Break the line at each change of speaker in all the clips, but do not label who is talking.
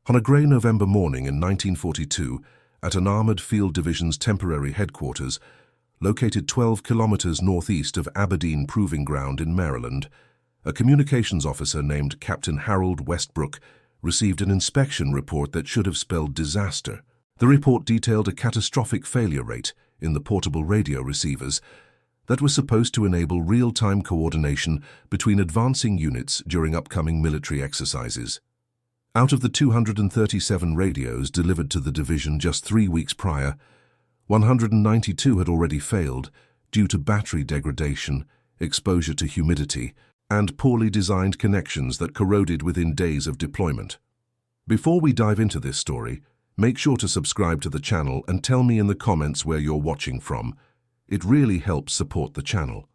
On a grey November morning in 1942, at an Armoured Field Division's temporary headquarters, located 12 kilometers northeast of Aberdeen Proving Ground in Maryland, a communications officer named Captain Harold Westbrook received an inspection report that should have spelled disaster. The report detailed a catastrophic failure rate in the portable radio receivers that was supposed to enable real-time coordination between advancing units during upcoming military exercises. Out of the 237 radios delivered to the division just 3 weeks prior, 192 had already failed due to battery degradation, exposure to humidity, and poorly designed connections that corroded within days of deployment. Before we dive into this story, make sure to subscribe to the channel and tell me in the comments where you're watching from. It really helps support the channel.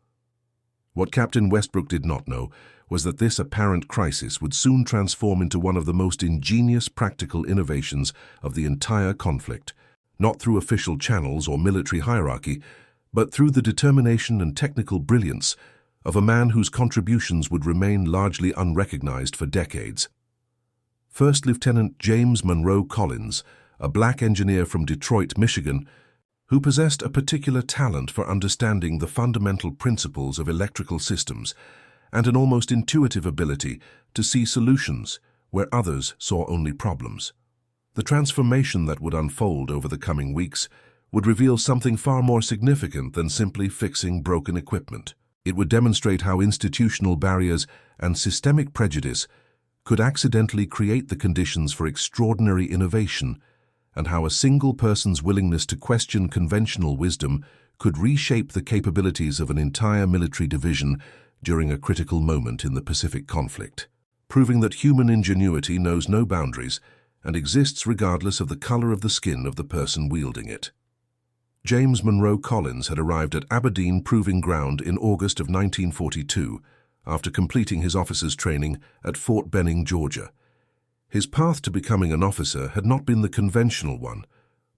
What Captain Westbrook did not know was that this apparent crisis would soon transform into one of the most ingenious practical innovations of the entire conflict, not through official channels or military hierarchy, but through the determination and technical brilliance of a man whose contributions would remain largely unrecognized for decades. First Lieutenant James Monroe Collins, a black engineer from Detroit, Michigan, who possessed a particular talent for understanding the fundamental principles of electrical systems and an almost intuitive ability to see solutions where others saw only problems. The transformation that would unfold over the coming weeks would reveal something far more significant than simply fixing broken equipment. It would demonstrate how institutional barriers and systemic prejudice could accidentally create the conditions for extraordinary innovation, and how a single person's willingness to question conventional wisdom could reshape the capabilities of an entire military division during a critical moment in the Pacific conflict, proving that human ingenuity knows no boundaries and exists regardless of the color of the skin of the person wielding it. James Monroe Collins had arrived at Aberdeen Proving Ground in August of 1942 after completing his officer's training at Fort Benning, Georgia. His path to becoming an officer had not been the conventional one.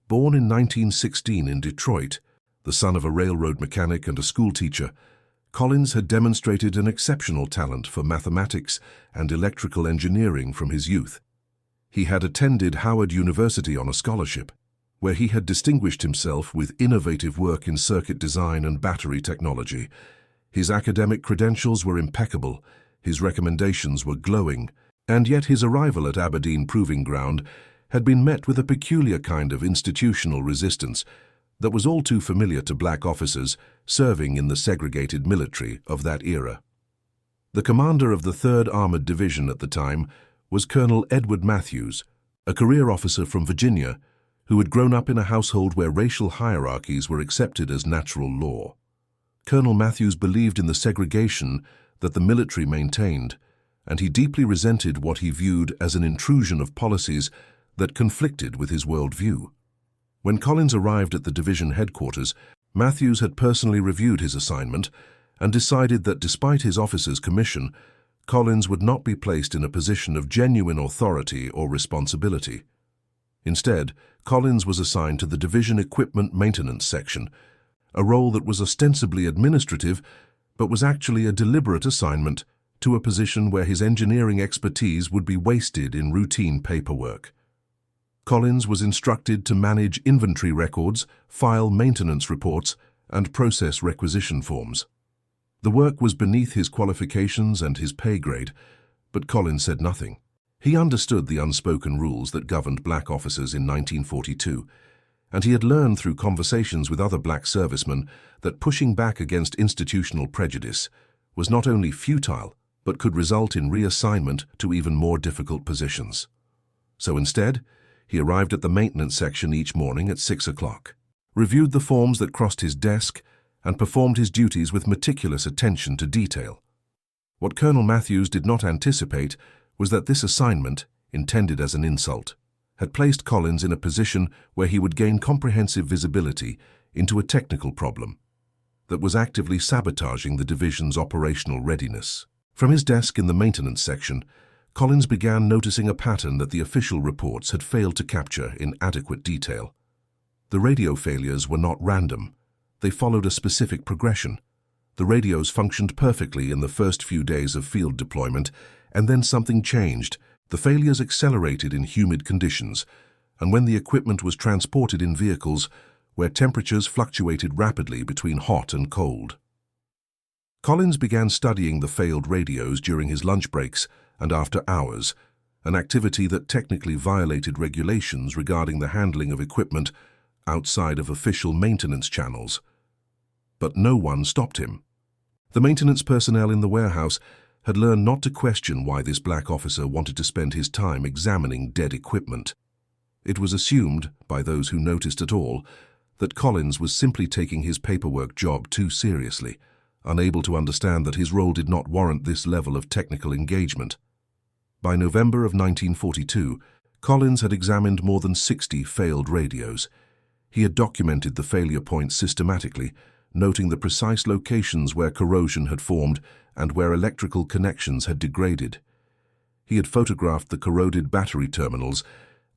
Born in 1916 in Detroit, the son of a railroad mechanic and a schoolteacher, Collins had demonstrated an exceptional talent for mathematics and electrical engineering from his youth. He had attended Howard University on a scholarship, where he had distinguished himself with innovative work in circuit design and battery technology. His academic credentials were impeccable, his recommendations were glowing, and yet his arrival at Aberdeen Proving Ground had been met with a peculiar kind of institutional resistance that was all too familiar to black officers serving in the segregated military of that era. The commander of the 3rd Armored Division at the time was Colonel Edward Matthews, a career officer from Virginia who had grown up in a household where racial hierarchies were accepted as natural law. Colonel Matthews believed in the segregation that the military maintained, and he deeply resented what he viewed as an intrusion of policies that conflicted with his worldview. When Collins arrived at the division headquarters, Matthews had personally reviewed his assignment and decided that despite his officer's commission, Collins would not be placed in a position of genuine authority or responsibility. Instead, Collins was assigned to the Division Equipment Maintenance Section, a role that was ostensibly administrative but was actually a deliberate assignment to a position where his engineering expertise would be wasted in routine paperwork. Collins was instructed to manage inventory records, file maintenance reports, and process requisition forms. The work was beneath his qualifications and his pay grade, but Collins said nothing. He understood the unspoken rules that governed black officers in 1942, and he had learned through conversations with other black servicemen that pushing back against institutional prejudice was not only futile, but could result in reassignment to even more difficult positions. So instead, he arrived at the maintenance section each morning at 6 o'clock, reviewed the forms that crossed his desk, and performed his duties with meticulous attention to detail. What Colonel Matthews did not anticipate was that this assignment, intended as an insult, had placed Collins in a position where he would gain comprehensive visibility into a technical problem that was actively sabotaging the division's operational readiness. From his desk in the maintenance section, Collins began noticing a pattern that the official reports had failed to capture in adequate detail. The radio failures were not random. They followed a specific progression. The radios functioned perfectly in the first few days of field deployment, and then something changed The failures accelerated in humid conditions, and when the equipment was transported in vehicles where temperatures fluctuated rapidly between hot and cold. Collins began studying the failed radios during his lunch breaks and after hours, an activity that technically violated regulations regarding the handling of equipment outside of official maintenance channels. But no one stopped him. The maintenance personnel in the warehouse had learned not to question why this black officer wanted to spend his time examining dead equipment. It was assumed, by those who noticed at all, that Collins was simply taking his paperwork job too seriously, unable to understand that his role did not warrant this level of technical engagement. By November of 1942, Collins had examined more than 60 failed radios. He had documented the failure points systematically, noting the precise locations where corrosion had formed and where electrical connections had degraded. He had photographed the corroded battery terminals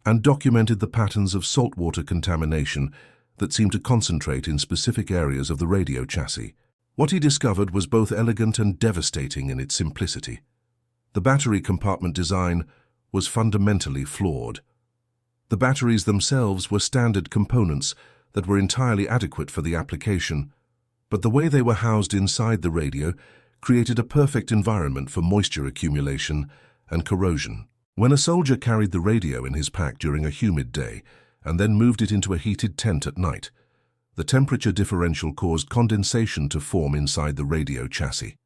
and documented the patterns of saltwater contamination that seemed to concentrate in specific areas of the radio chassis. What he discovered was both elegant and devastating in its simplicity. The battery compartment design was fundamentally flawed. The batteries themselves were standard components that were entirely adequate for the application, but the way they were housed inside the radio created a perfect environment for moisture accumulation and corrosion. When a soldier carried the radio in his pack during a humid day and then moved it into a heated tent at night, the temperature differential caused condensation to form inside the radio chassis.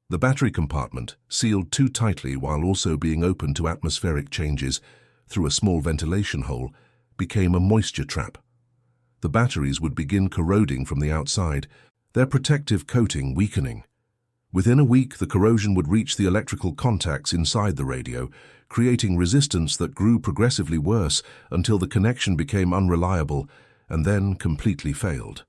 The battery compartment, sealed too tightly while also being open to atmospheric changes through a small ventilation hole, became a moisture trap. The batteries would begin corroding from the outside, their protective coating weakening. Within a week, the corrosion would reach the electrical contacts inside the radio, creating resistance that grew progressively worse until the connection became unreliable and then completely failed.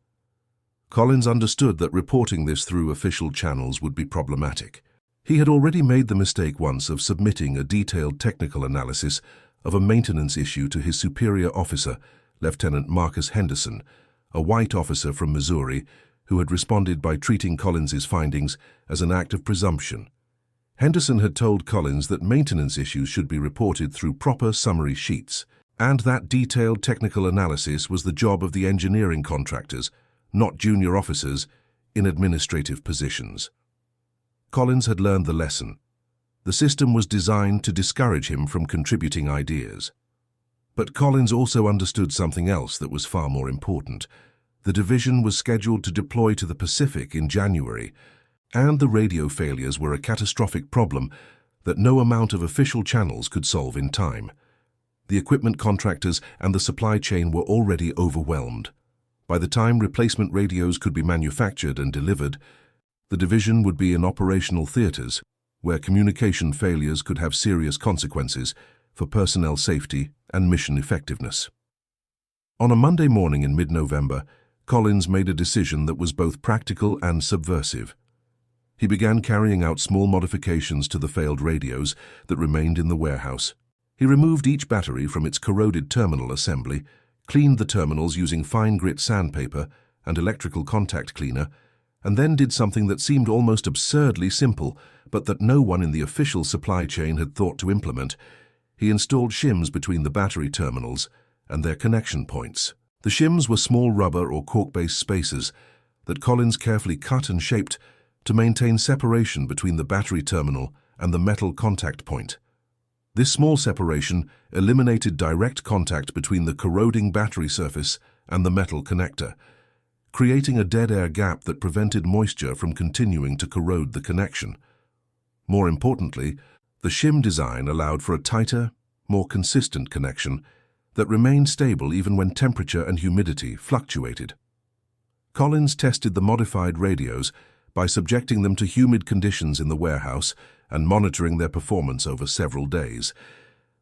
Collins understood that reporting this through official channels would be problematic. He had already made the mistake once of submitting a detailed technical analysis of a maintenance issue to his superior officer, Lieutenant Marcus Henderson, a white officer from Missouri, who had responded by treating Collins's findings as an act of presumption. Henderson had told Collins that maintenance issues should be reported through proper summary sheets, and that detailed technical analysis was the job of the engineering contractors, not junior officers in administrative positions. Collins had learned the lesson. The system was designed to discourage him from contributing ideas. But Collins also understood something else that was far more important. The division was scheduled to deploy to the Pacific in January, and the radio failures were a catastrophic problem that no amount of official channels could solve in time. The equipment contractors and the supply chain were already overwhelmed. By the time replacement radios could be manufactured and delivered, the division would be in operational theaters, where communication failures could have serious consequences for personnel safety and mission effectiveness. On a Monday morning in mid-November, Collins made a decision that was both practical and subversive. He began carrying out small modifications to the failed radios that remained in the warehouse. He removed each battery from its corroded terminal assembly, cleaned the terminals using fine grit sandpaper and electrical contact cleaner, and then did something that seemed almost absurdly simple, but that no one in the official supply chain had thought to implement. He installed shims between the battery terminals and their connection points. The shims were small rubber or cork-based spacers that Collins carefully cut and shaped to maintain separation between the battery terminal and the metal contact point. This small separation eliminated direct contact between the corroding battery surface and the metal connector, creating a dead air gap that prevented moisture from continuing to corrode the connection. More importantly, the shim design allowed for a tighter, more consistent connection that remained stable even when temperature and humidity fluctuated. Collins tested the modified radios by subjecting them to humid conditions in the warehouse and monitoring their performance over several days.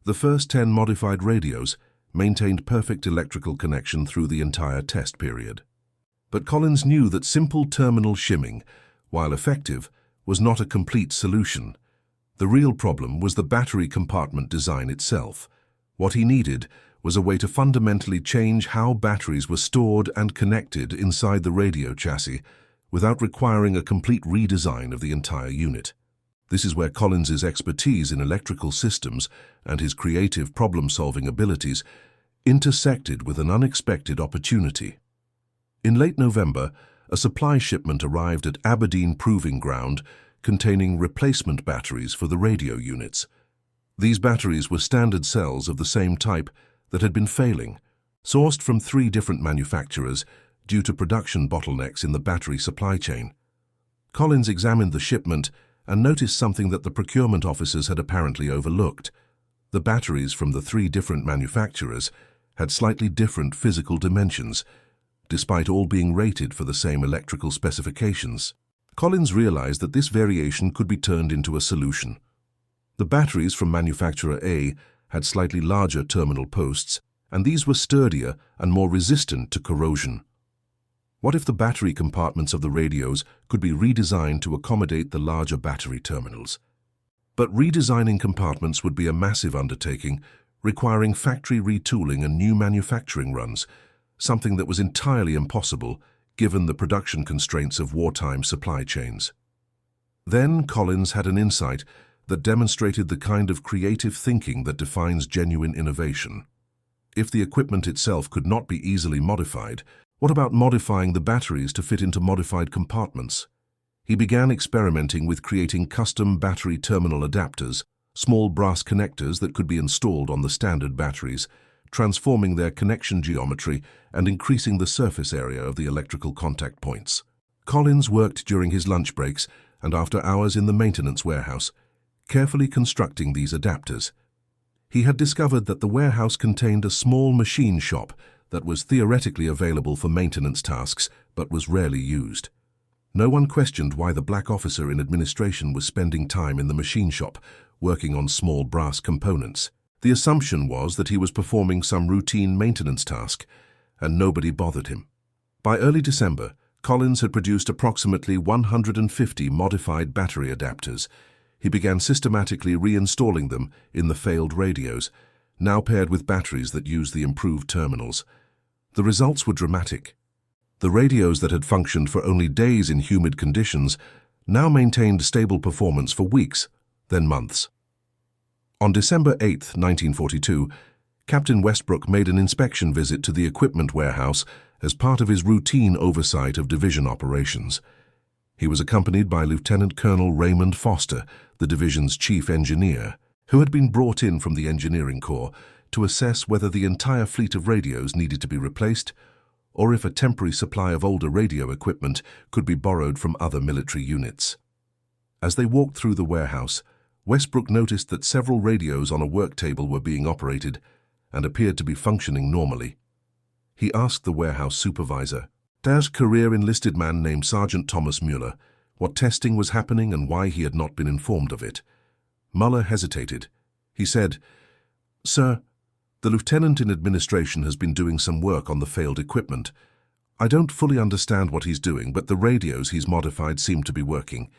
The first 10 modified radios maintained perfect electrical connection through the entire test period. But Collins knew that simple terminal shimming, while effective, was not a complete solution. The real problem was the battery compartment design itself. What he needed was a way to fundamentally change how batteries were stored and connected inside the radio chassis without requiring a complete redesign of the entire unit. This is where Collins's expertise in electrical systems and his creative problem-solving abilities intersected with an unexpected opportunity. In late November, a supply shipment arrived at Aberdeen Proving Ground containing replacement batteries for the radio units. These batteries were standard cells of the same type that had been failing, sourced from 3 different manufacturers due to production bottlenecks in the battery supply chain. Collins examined the shipment and noticed something that the procurement officers had apparently overlooked. The batteries from the 3 different manufacturers had slightly different physical dimensions, despite all being rated for the same electrical specifications. Collins realized that this variation could be turned into a solution. The batteries from manufacturer A had slightly larger terminal posts, and these were sturdier and more resistant to corrosion. What if the battery compartments of the radios could be redesigned to accommodate the larger battery terminals? But redesigning compartments would be a massive undertaking, requiring factory retooling and new manufacturing runs, something that was entirely impossible given the production constraints of wartime supply chains. Then Collins had an insight that demonstrated the kind of creative thinking that defines genuine innovation. If the equipment itself could not be easily modified, what about modifying the batteries to fit into modified compartments? He began experimenting with creating custom battery terminal adapters, small brass connectors that could be installed on the standard batteries, transforming their connection geometry and increasing the surface area of the electrical contact points. Collins worked during his lunch breaks and after hours in the maintenance warehouse, carefully constructing these adapters. He had discovered that the warehouse contained a small machine shop that was theoretically available for maintenance tasks but was rarely used. No one questioned why the black officer in administration was spending time in the machine shop, working on small brass components. The assumption was that he was performing some routine maintenance task, and nobody bothered him. By early December, Collins had produced approximately 150 modified battery adapters. He began systematically reinstalling them in the failed radios, now paired with batteries that used the improved terminals. The results were dramatic. The radios that had functioned for only days in humid conditions now maintained stable performance for weeks, then months. On December 8, 1942, Captain Westbrook made an inspection visit to the equipment warehouse as part of his routine oversight of division operations. He was accompanied by Lieutenant Colonel Raymond Foster, the division's chief engineer, who had been brought in from the engineering corps to assess whether the entire fleet of radios needed to be replaced or if a temporary supply of older radio equipment could be borrowed from other military units. As they walked through the warehouse, Westbrook noticed that several radios on a work table were being operated and appeared to be functioning normally. He asked the warehouse supervisor, career enlisted man named Sergeant Thomas Mueller, what testing was happening and why he had not been informed of it. Mueller hesitated. He said, "Sir, the lieutenant in administration has been doing some work on the failed equipment. I don't fully understand what he's doing, but the radios he's modified seem to be working.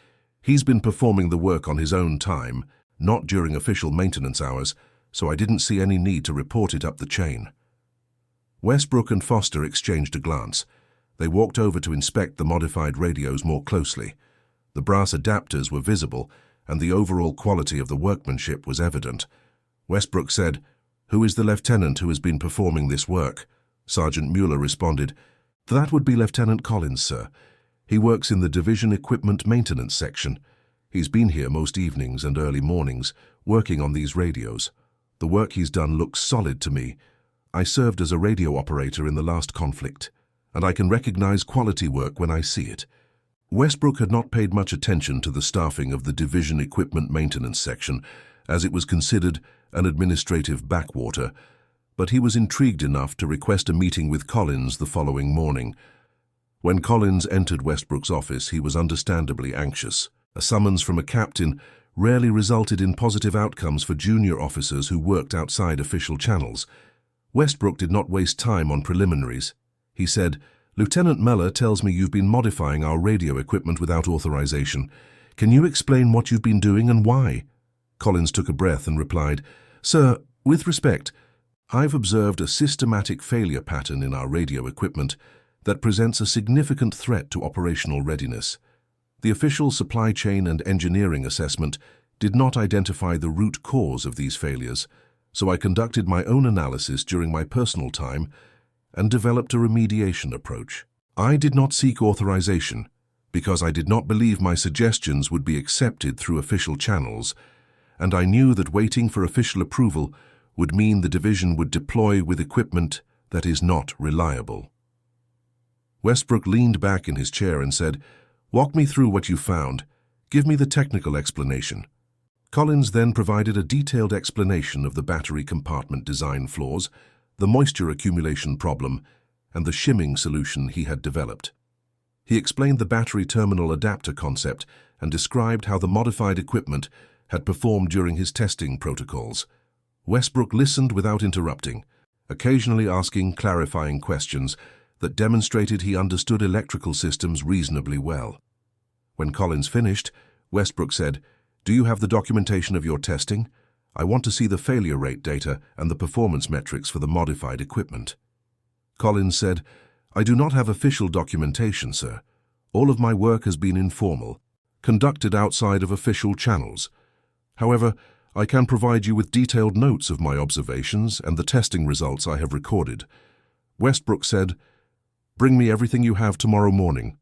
He's been performing the work on his own time, not during official maintenance hours, so I didn't see any need to report it up the chain." Westbrook and Foster exchanged a glance. They walked over to inspect the modified radios more closely. The brass adapters were visible, and the overall quality of the workmanship was evident. Westbrook said, "Who is the lieutenant who has been performing this work?" Sergeant Mueller responded, "That would be Lieutenant Collins, sir. He works in the division equipment maintenance section. He's been here most evenings and early mornings, working on these radios. The work he's done looks solid to me. I served as a radio operator in the last conflict, and I can recognize quality work when I see it." Westbrook had not paid much attention to the staffing of the division equipment maintenance section, as it was considered an administrative backwater, but he was intrigued enough to request a meeting with Collins the following morning. When Collins entered Westbrook's office, he was understandably anxious. A summons from a captain rarely resulted in positive outcomes for junior officers who worked outside official channels. Westbrook did not waste time on preliminaries. He said, "Lieutenant Mueller tells me you've been modifying our radio equipment without authorization. Can you explain what you've been doing and why?" Collins took a breath and replied, "Sir, with respect, I've observed a systematic failure pattern in our radio equipment that presents a significant threat to operational readiness. The official supply chain and engineering assessment did not identify the root cause of these failures, so I conducted my own analysis during my personal time and developed a remediation approach. I did not seek authorization because I did not believe my suggestions would be accepted through official channels, and I knew that waiting for official approval would mean the division would deploy with equipment that is not reliable. Westbrook leaned back in his chair and said, "Walk me through what you found. Give me the technical explanation." Collins then provided a detailed explanation of the battery compartment design flaws, the moisture accumulation problem, and the shimming solution he had developed. He explained the battery terminal adapter concept and described how the modified equipment had performed during his testing protocols. Westbrook listened without interrupting, occasionally asking clarifying questions that demonstrated he understood electrical systems reasonably well. When Collins finished, Westbrook said, "Do you have the documentation of your testing? I want to see the failure rate data and the performance metrics for the modified equipment." Collins said, "I do not have official documentation, sir. All of my work has been informal, conducted outside of official channels. However, I can provide you with detailed notes of my observations and the testing results I have recorded." Westbrook said, "Bring me everything you have tomorrow morning.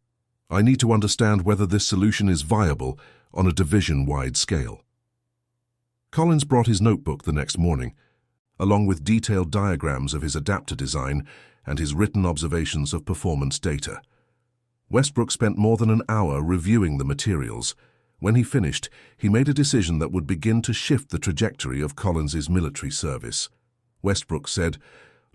I need to understand whether this solution is viable on a division-wide scale." Collins brought his notebook the next morning, along with detailed diagrams of his adapter design and his written observations of performance data. Westbrook spent more than an hour reviewing the materials. When he finished, he made a decision that would begin to shift the trajectory of Collins's military service. Westbrook said,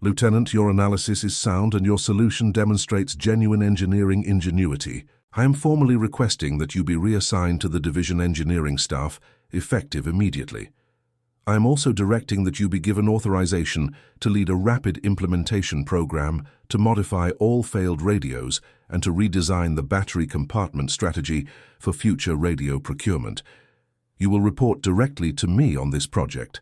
"Lieutenant, your analysis is sound and your solution demonstrates genuine engineering ingenuity. I am formally requesting that you be reassigned to the division engineering staff, effective immediately. I am also directing that you be given authorization to lead a rapid implementation program to modify all failed radios and to redesign the battery compartment strategy for future radio procurement. You will report directly to me on this project.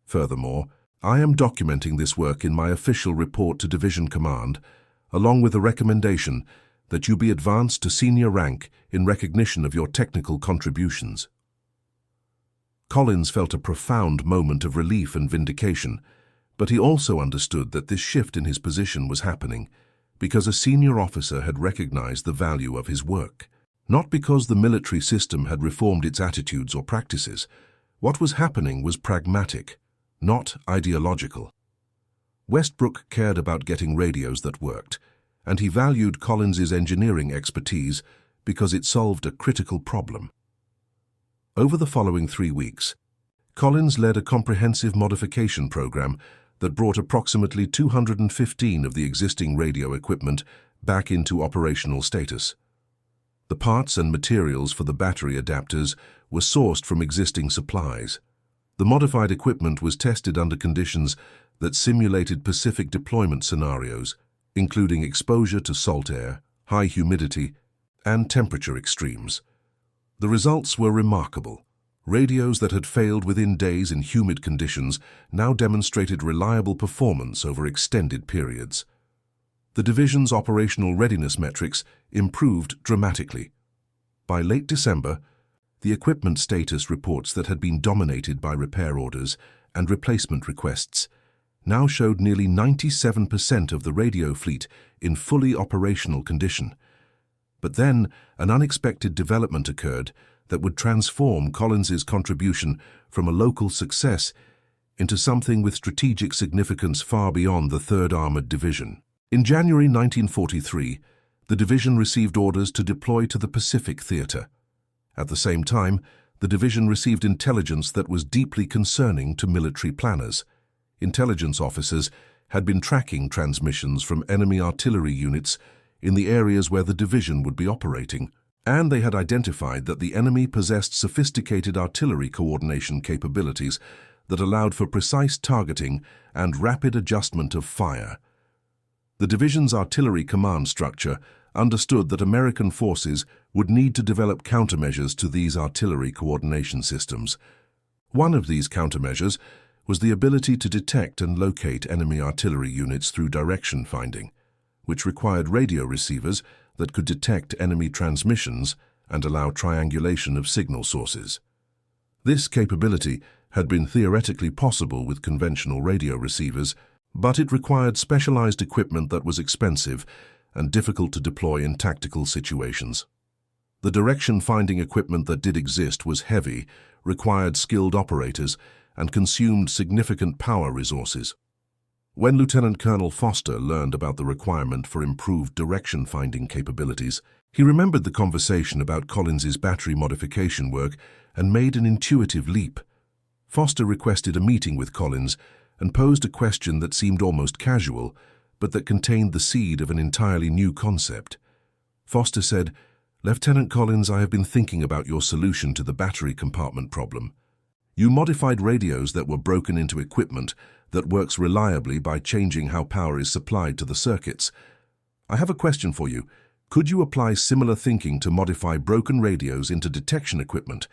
Furthermore, I am documenting this work in my official report to Division Command, along with a recommendation that you be advanced to senior rank in recognition of your technical contributions." Collins felt a profound moment of relief and vindication, but he also understood that this shift in his position was happening because a senior officer had recognized the value of his work. Not because the military system had reformed its attitudes or practices. What was happening was pragmatic, not ideological. Westbrook cared about getting radios that worked, and he valued Collins's engineering expertise because it solved a critical problem. Over the following 3 weeks, Collins led a comprehensive modification program that brought approximately 215 of the existing radio equipment back into operational status. The parts and materials for the battery adapters were sourced from existing supplies. The modified equipment was tested under conditions that simulated Pacific deployment scenarios, including exposure to salt air, high humidity, and temperature extremes. The results were remarkable. Radios that had failed within days in humid conditions now demonstrated reliable performance over extended periods. The division's operational readiness metrics improved dramatically. By late December, the equipment status reports that had been dominated by repair orders and replacement requests now showed nearly 97% of the radio fleet in fully operational condition. But then an unexpected development occurred that would transform Collins's contribution from a local success into something with strategic significance far beyond the 3rd Armored Division. In January 1943, the division received orders to deploy to the Pacific Theater. At the same time, the division received intelligence that was deeply concerning to military planners. Intelligence officers had been tracking transmissions from enemy artillery units in the areas where the division would be operating, and they had identified that the enemy possessed sophisticated artillery coordination capabilities that allowed for precise targeting and rapid adjustment of fire. The division's artillery command structure understood that American forces would need to develop countermeasures to these artillery coordination systems. One of these countermeasures was the ability to detect and locate enemy artillery units through direction finding, which required radio receivers that could detect enemy transmissions and allow triangulation of signal sources. This capability had been theoretically possible with conventional radio receivers, but it required specialized equipment that was expensive and difficult to deploy in tactical situations. The direction-finding equipment that did exist was heavy, required skilled operators, and consumed significant power resources. When Lieutenant Colonel Foster learned about the requirement for improved direction-finding capabilities, he remembered the conversation about Collins's battery modification work and made an intuitive leap. Foster requested a meeting with Collins and posed a question that seemed almost casual, but that contained the seed of an entirely new concept. Foster said, "Lieutenant Collins, I have been thinking about your solution to the battery compartment problem. You modified radios that were broken into equipment that works reliably by changing how power is supplied to the circuits. I have a question for you. Could you apply similar thinking to modify broken radios into detection equipment?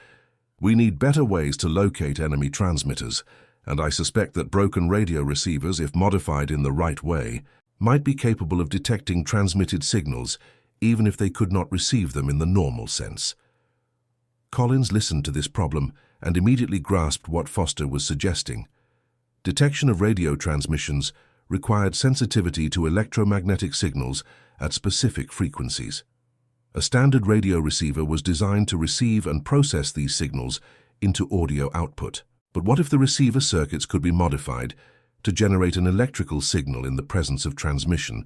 We need better ways to locate enemy transmitters, and I suspect that broken radio receivers, if modified in the right way, might be capable of detecting transmitted signals, even if they could not receive them in the normal sense." Collins listened to this problem and immediately grasped what Foster was suggesting. Detection of radio transmissions required sensitivity to electromagnetic signals at specific frequencies. A standard radio receiver was designed to receive and process these signals into audio output. But what if the receiver circuits could be modified to generate an electrical signal in the presence of transmission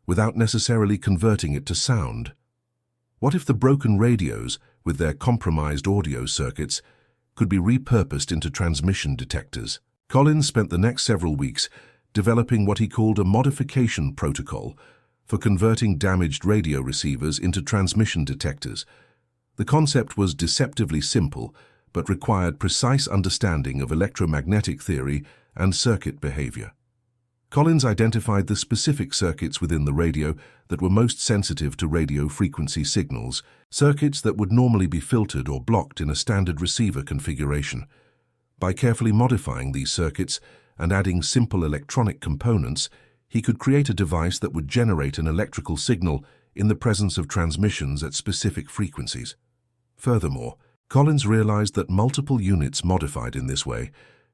without necessarily converting it to sound? What if the broken radios, with their compromised audio circuits, could be repurposed into transmission detectors? Collins spent the next several weeks developing what he called a modification protocol for converting damaged radio receivers into transmission detectors. The concept was deceptively simple, but required precise understanding of electromagnetic theory and circuit behavior. Collins identified the specific circuits within the radio that were most sensitive to radio frequency signals, circuits that would normally be filtered or blocked in a standard receiver configuration. By carefully modifying these circuits and adding simple electronic components, he could create a device that would generate an electrical signal in the presence of transmissions at specific frequencies. Furthermore, Collins realized that multiple units modified in this way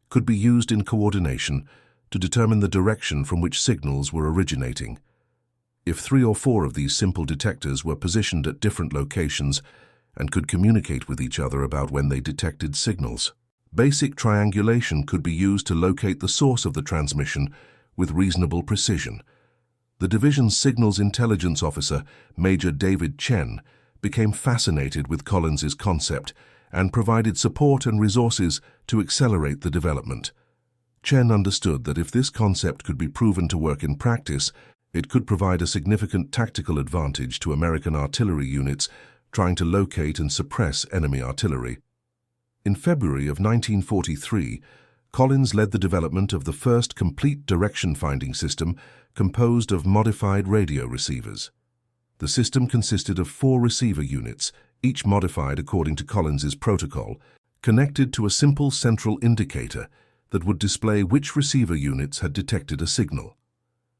could be used in coordination to determine the direction from which signals were originating. If 3 or 4 of these simple detectors were positioned at different locations and could communicate with each other about when they detected signals, basic triangulation could be used to locate the source of the transmission with reasonable precision. The division's signals intelligence officer, Major David Chen, became fascinated with Collins's concept and provided support and resources to accelerate the development. Chen understood that if this concept could be proven to work in practice, it could provide a significant tactical advantage to American artillery units trying to locate and suppress enemy artillery. In February of 1943, Collins led the development of the first complete direction-finding system composed of modified radio receivers. The system consisted of 4 receiver units, each modified according to Collins's protocol, connected to a simple central indicator that would display which receiver units had detected a signal.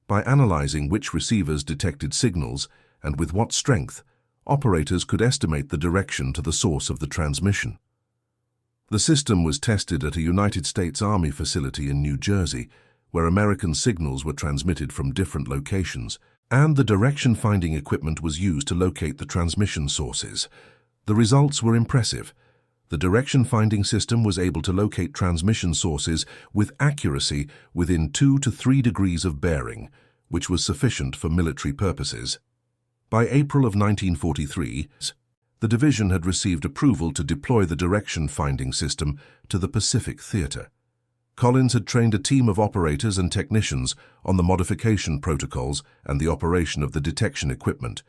By analyzing which receivers detected signals and with what strength, operators could estimate the direction to the source of the transmission. The system was tested at a United States Army facility in New Jersey, where American signals were transmitted from different locations, and the direction-finding equipment was used to locate the transmission sources. The results were impressive. The direction-finding system was able to locate transmission sources with accuracy within 2 to 3 degrees of bearing, which was sufficient for military purposes. By April of 1943, the division had received approval to deploy the direction-finding system to the Pacific Theater. Collins had trained a team of operators and technicians on the modification protocols and the operation of the detection equipment.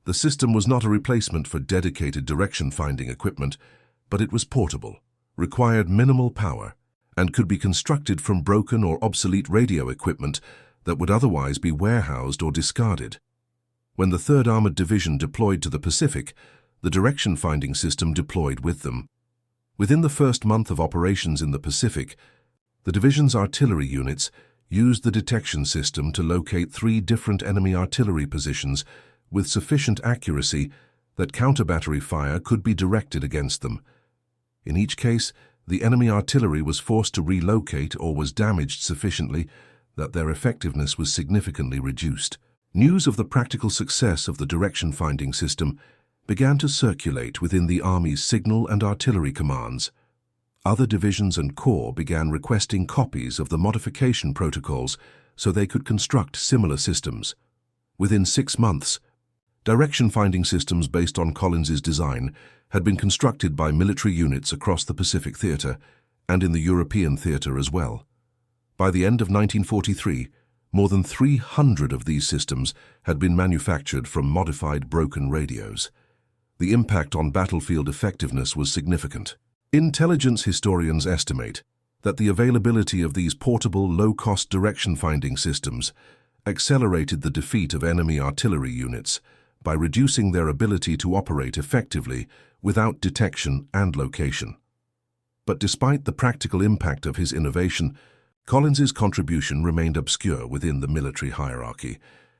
The system was not a replacement for dedicated direction-finding equipment, but it was portable, required minimal power, and could be constructed from broken or obsolete radio equipment that would otherwise be warehoused or discarded. When the 3rd Armored Division deployed to the Pacific, the direction-finding system deployed with them. Within the first month of operations in the Pacific, the division's artillery units used the detection system to locate 3 different enemy artillery positions with sufficient accuracy that counter-battery fire could be directed against them. In each case, the enemy artillery was forced to relocate or was damaged sufficiently that their effectiveness was significantly reduced. News of the practical success of the direction-finding system began to circulate within the Army's signal and artillery commands. Other divisions and corps began requesting copies of the modification protocols so they could construct similar systems. Within 6 months, direction-finding systems based on Collins's design had been constructed by military units across the Pacific Theater and in the European theater as well. By the end of 1943, more than 300 of these systems had been manufactured from modified broken radios. The impact on battlefield effectiveness was significant. Intelligence historians estimate that the availability of these portable, low-cost direction-finding systems accelerated the defeat of enemy artillery units by reducing their ability to operate effectively without detection and location. But despite the practical impact of his innovation, Collins's contribution remained obscure within the military hierarchy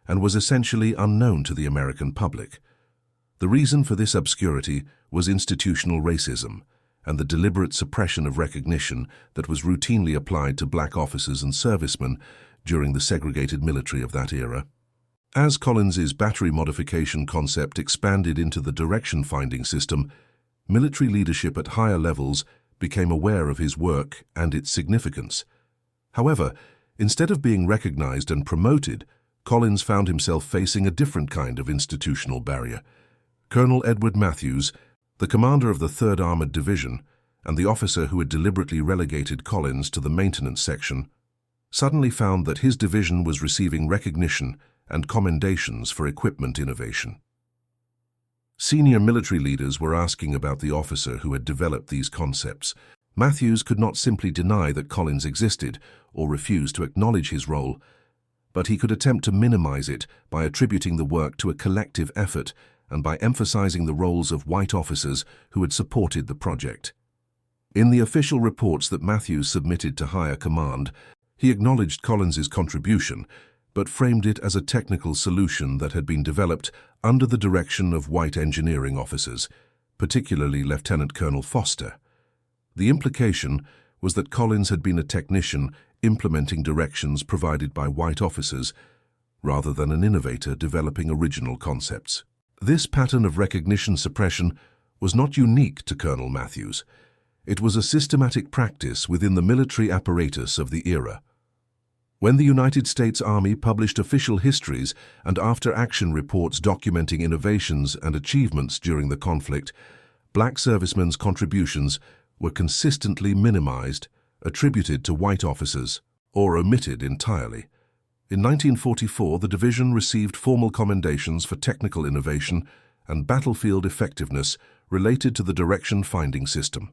and was essentially unknown to the American public. The reason for this obscurity was institutional racism and the deliberate suppression of recognition that was routinely applied to black officers and servicemen during the segregated military of that era. As Collins's battery modification concept expanded into the direction-finding system, military leadership at higher levels became aware of his work and its significance. However, instead of being recognized and promoted, Collins found himself facing a different kind of institutional barrier. Colonel Edward Matthews, the commander of the 3rd Armored Division and the officer who had deliberately relegated Collins to the maintenance section, suddenly found that his division was receiving recognition and commendations for equipment innovation. Senior military leaders were asking about the officer who had developed these concepts. Matthews could not simply deny that Collins existed or refuse to acknowledge his role, but he could attempt to minimize it by attributing the work to a collective effort and by emphasizing the roles of white officers who had supported the project. In the official reports that Matthews submitted to higher command, he acknowledged Collins's contribution, but framed it as a technical solution that had been developed under the direction of white engineering officers, particularly Lieutenant Colonel Foster. The implication was that Collins had been a technician implementing directions provided by white officers, rather than an innovator developing original concepts. This pattern of recognition suppression was not unique to Colonel Matthews. It was a systematic practice within the military apparatus of the era. When the United States Army published official histories and after-action reports documenting innovations and achievements during the conflict, black servicemen's contributions were consistently minimized, attributed to white officers, or omitted entirely. In 1944, the division received formal commendations for technical innovation and battlefield effectiveness related to the direction-finding system.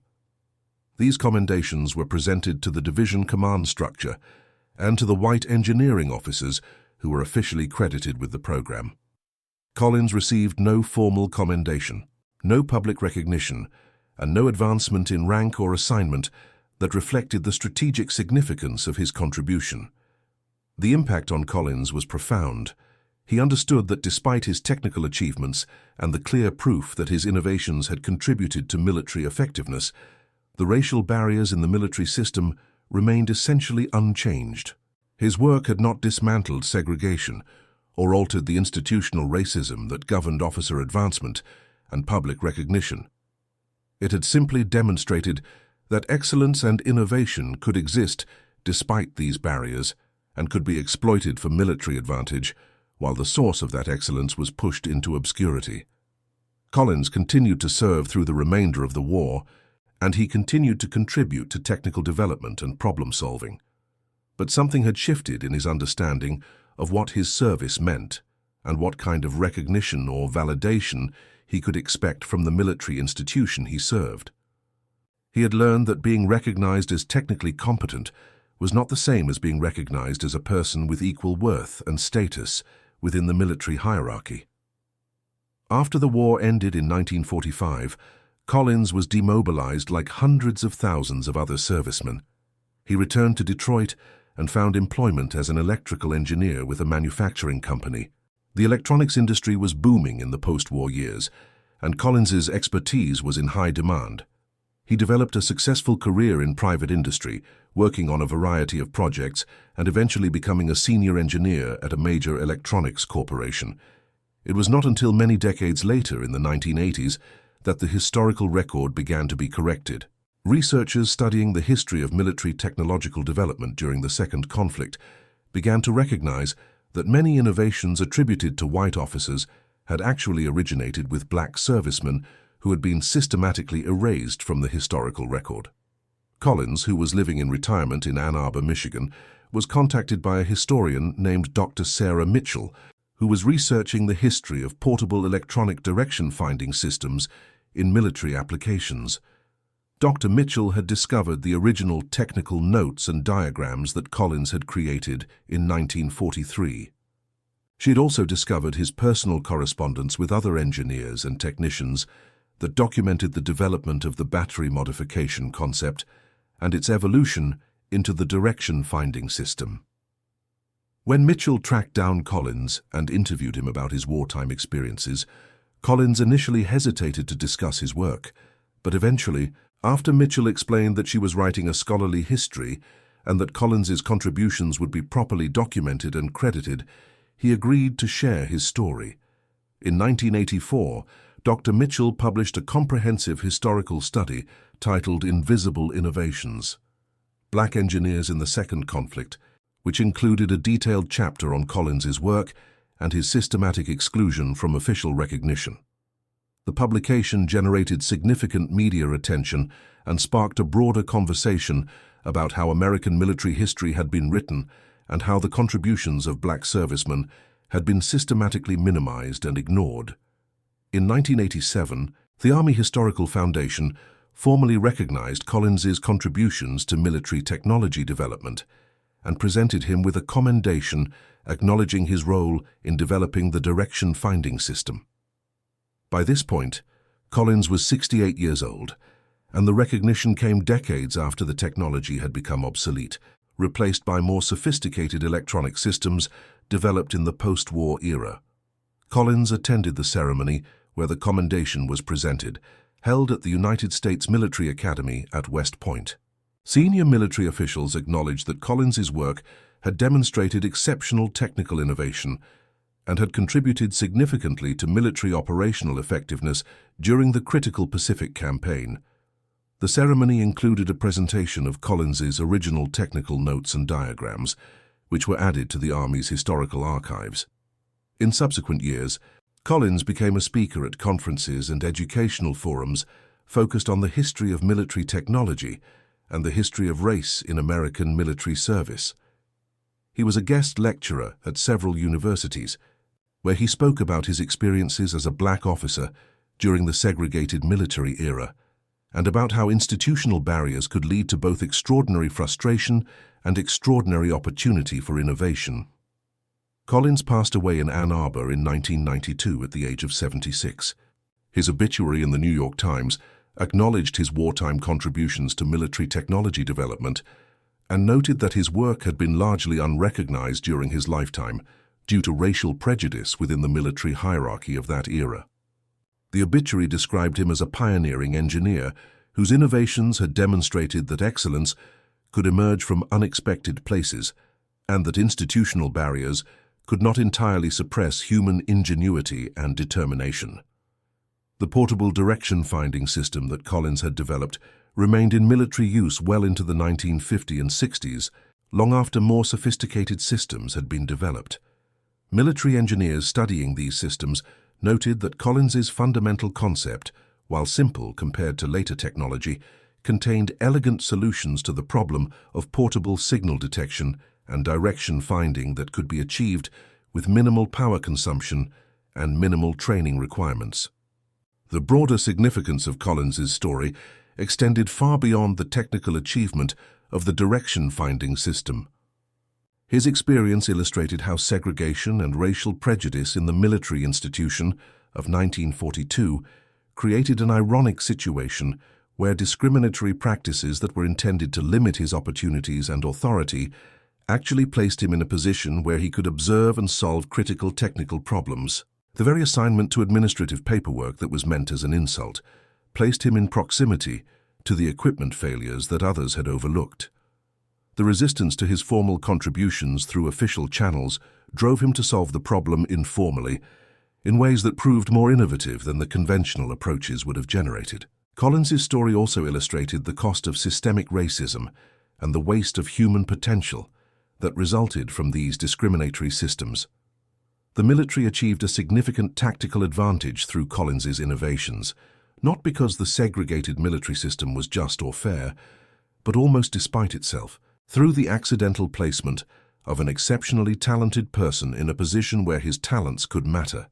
These commendations were presented to the division command structure and to the white engineering officers who were officially credited with the program. Collins received no formal commendation, no public recognition, and no advancement in rank or assignment that reflected the strategic significance of his contribution. The impact on Collins was profound. He understood that despite his technical achievements and the clear proof that his innovations had contributed to military effectiveness, the racial barriers in the military system remained essentially unchanged. His work had not dismantled segregation or altered the institutional racism that governed officer advancement and public recognition. It had simply demonstrated that excellence and innovation could exist despite these barriers and could be exploited for military advantage, while the source of that excellence was pushed into obscurity. Collins continued to serve through the remainder of the war, and he continued to contribute to technical development and problem-solving. But something had shifted in his understanding of what his service meant and what kind of recognition or validation he could expect from the military institution he served. He had learned that being recognized as technically competent was not the same as being recognized as a person with equal worth and status within the military hierarchy. After the war ended in 1945, Collins was demobilized like hundreds of thousands of other servicemen. He returned to Detroit and found employment as an electrical engineer with a manufacturing company. The electronics industry was booming in the post-war years, and Collins's expertise was in high demand. He developed a successful career in private industry, working on a variety of projects and eventually becoming a senior engineer at a major electronics corporation. It was not until many decades later, in the 1980s, that the historical record began to be corrected. Researchers studying the history of military technological development during the Second Conflict began to recognize that many innovations attributed to white officers had actually originated with black servicemen who had been systematically erased from the historical record. Collins, who was living in retirement in Ann Arbor, Michigan, was contacted by a historian named Dr. Sarah Mitchell, who was researching the history of portable electronic direction finding systems in military applications. Dr. Mitchell had discovered the original technical notes and diagrams that Collins had created in 1943. She had also discovered his personal correspondence with other engineers and technicians that documented the development of the battery modification concept and its evolution into the direction finding system. When Mitchell tracked down Collins and interviewed him about his wartime experiences, Collins initially hesitated to discuss his work, but eventually, after Mitchell explained that she was writing a scholarly history and that Collins's contributions would be properly documented and credited, he agreed to share his story. In 1984, Dr. Mitchell published a comprehensive historical study titled Invisible Innovations: Black Engineers in the Second Conflict, which included a detailed chapter on Collins's work and his systematic exclusion from official recognition. The publication generated significant media attention and sparked a broader conversation about how American military history had been written and how the contributions of black servicemen had been systematically minimized and ignored. In 1987, the Army Historical Foundation formally recognized Collins's contributions to military technology development and presented him with a commendation acknowledging his role in developing the direction finding system. By this point, Collins was 68 years old, and the recognition came decades after the technology had become obsolete, replaced by more sophisticated electronic systems developed in the post-war era. Collins attended the ceremony where the commendation was presented, held at the United States Military Academy at West Point. Senior military officials acknowledged that Collins's work had demonstrated exceptional technical innovation and had contributed significantly to military operational effectiveness during the critical Pacific Campaign. The ceremony included a presentation of Collins's original technical notes and diagrams, which were added to the Army's historical archives. In subsequent years, Collins became a speaker at conferences and educational forums focused on the history of military technology and the history of race in American military service. He was a guest lecturer at several universities, where he spoke about his experiences as a black officer during the segregated military era, and about how institutional barriers could lead to both extraordinary frustration and extraordinary opportunity for innovation. Collins passed away in Ann Arbor in 1992 at the age of 76. His obituary in the New York Times acknowledged his wartime contributions to military technology development and noted that his work had been largely unrecognized during his lifetime due to racial prejudice within the military hierarchy of that era. The obituary described him as a pioneering engineer whose innovations had demonstrated that excellence could emerge from unexpected places and that institutional barriers could not entirely suppress human ingenuity and determination. The portable direction-finding system that Collins had developed remained in military use well into the 1950s and 60s, long after more sophisticated systems had been developed. Military engineers studying these systems noted that Collins's fundamental concept, while simple compared to later technology, contained elegant solutions to the problem of portable signal detection and direction finding that could be achieved with minimal power consumption and minimal training requirements. The broader significance of Collins's story extended far beyond the technical achievement of the direction-finding system. His experience illustrated how segregation and racial prejudice in the military institution of 1942 created an ironic situation where discriminatory practices that were intended to limit his opportunities and authority actually placed him in a position where he could observe and solve critical technical problems. The very assignment to administrative paperwork that was meant as an insult placed him in proximity to the equipment failures that others had overlooked. The resistance to his formal contributions through official channels drove him to solve the problem informally, in ways that proved more innovative than the conventional approaches would have generated. Collins's story also illustrated the cost of systemic racism and the waste of human potential that resulted from these discriminatory systems. The military achieved a significant tactical advantage through Collins's innovations, not because the segregated military system was just or fair, but almost despite itself, through the accidental placement of an exceptionally talented person in a position where his talents could matter.